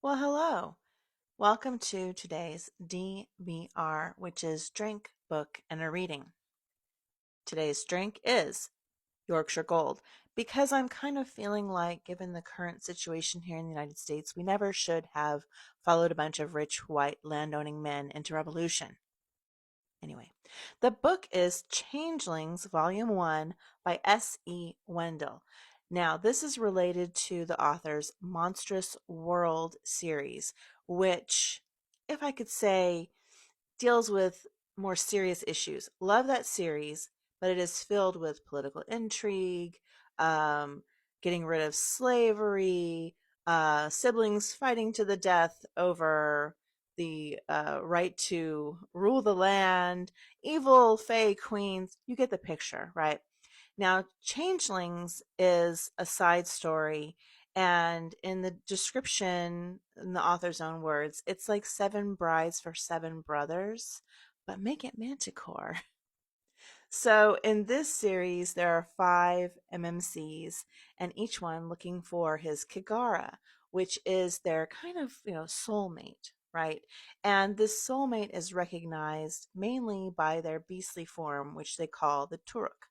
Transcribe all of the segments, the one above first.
Well, hello. Welcome to today's DBR, which is Drink, Book, and a Reading. Today's drink is Yorkshire Gold because I'm kind of feeling like, given the current situation here in the United States, we never should have followed a bunch of rich white landowning men into revolution. Anyway, the book is Changelings, Volume 1 by S.E. Wendel. Now, this is related to the author's Monstrous World series, which, if I could say, deals with more serious issues. Love that series, but it is filled with political intrigue, um, getting rid of slavery, siblings fighting to the death over the right to rule the land, evil fae queens. You get the picture, right? Now, Changelings is a side story, and in the description, in the author's own words, it's like seven brides for seven brothers, but make it Manticore. So in this series, there are five MMCs, and each one looking for his Kigara, which is their kind of, soulmate, right? And this soulmate is recognized mainly by their beastly form, which they call the Turuk.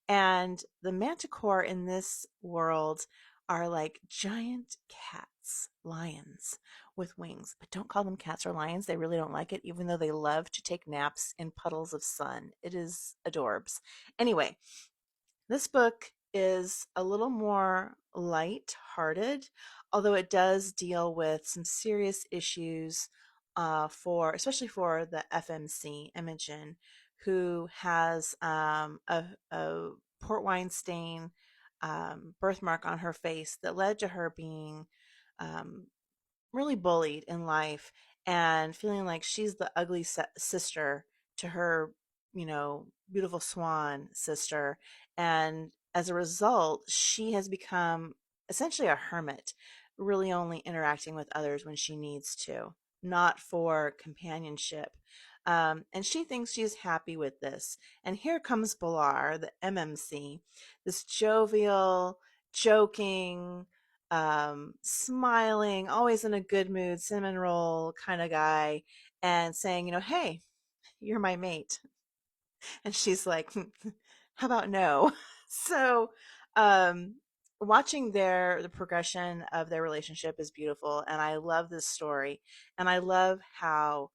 And the manticore in this world are like giant cats, lions with wings. But don't call them cats or lions. They really don't like it, even though they love to take naps in puddles of sun. It is adorbs. Anyway, this book is a little more light-hearted, although it does deal with some serious issues especially for the FMC, Imogen, who has a port wine stain birthmark on her face that led to her being um, really bullied in life and feeling like she's the ugly sister to her, beautiful swan sister. And as a result, she has become essentially a hermit, really only interacting with others when she needs to, not for companionship. And she thinks she's happy with this. And here comes Bilar, the MMC, this jovial, joking, smiling, always in a good mood, cinnamon roll kind of guy, and saying, hey, you're my mate. And she's like, how about no? So, um, watching the progression of their relationship is beautiful. And I love this story. And I love how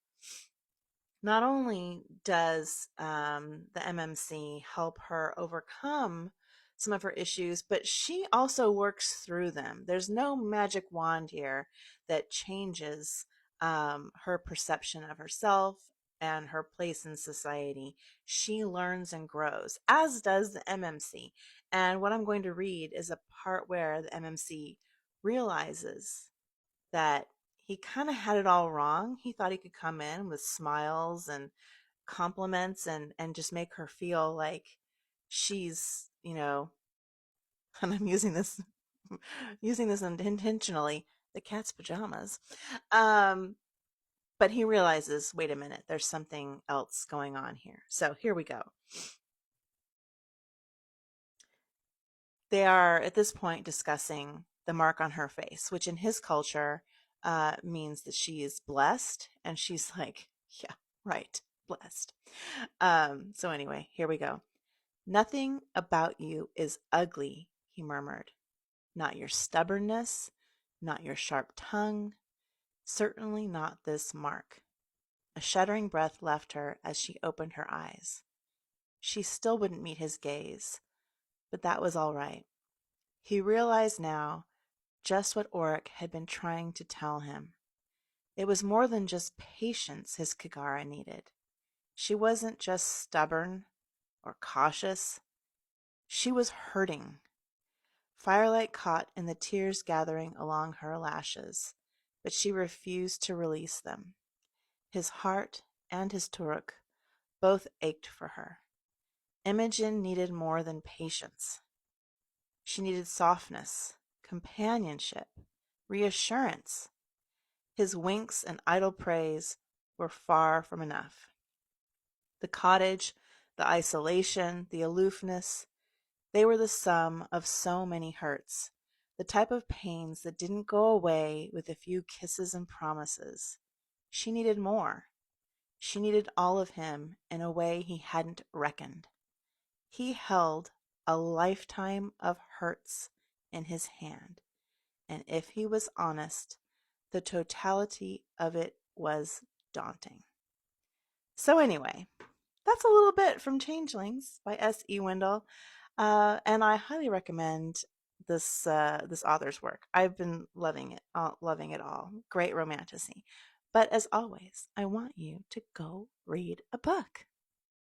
not only does the MMC help her overcome some of her issues, but she also works through them. There's no magic wand here that changes her perception of herself and her place in society. She learns and grows, as does the MMC. And what I'm going to read is a part where the MMC realizes that he kind of had it all wrong. He thought he could come in with smiles and compliments and just make her feel like she's, and I'm using this intentionally, the cat's pajamas. Um, but he realizes, wait a minute, there's something else going on here. So here we go. They are at this point discussing the mark on her face, which in his culture means that she is blessed. And she's like, yeah, right, blessed. So anyway, here we go. Nothing about you is ugly, he murmured. Not your stubbornness, not your sharp tongue, certainly not this mark. A shuddering breath left her as she opened her eyes. She still wouldn't meet his gaze, but that was all right. He realized now just what Oric had been trying to tell him. It was more than just patience his Kigara needed. She wasn't just stubborn or cautious. She was hurting. Firelight caught in the tears gathering along her lashes, but she refused to release them. His heart and his Turuk both ached for her. Imogen needed more than patience. She needed softness, companionship, reassurance. His winks and idle praise were far from enough. The cottage, the isolation, the aloofness, they were the sum of so many hurts. the type of pains that didn't go away with a few kisses and promises. She needed more. She needed all of him in a way he hadn't reckoned. He held a lifetime of hurts in his hand, and if he was honest, the totality of it was daunting. So, anyway, that's a little bit from Changelings by S.E. Wendel, and I highly recommend this author's work. I've been loving it all. Great romanticy. But as always, I want you to go read a book.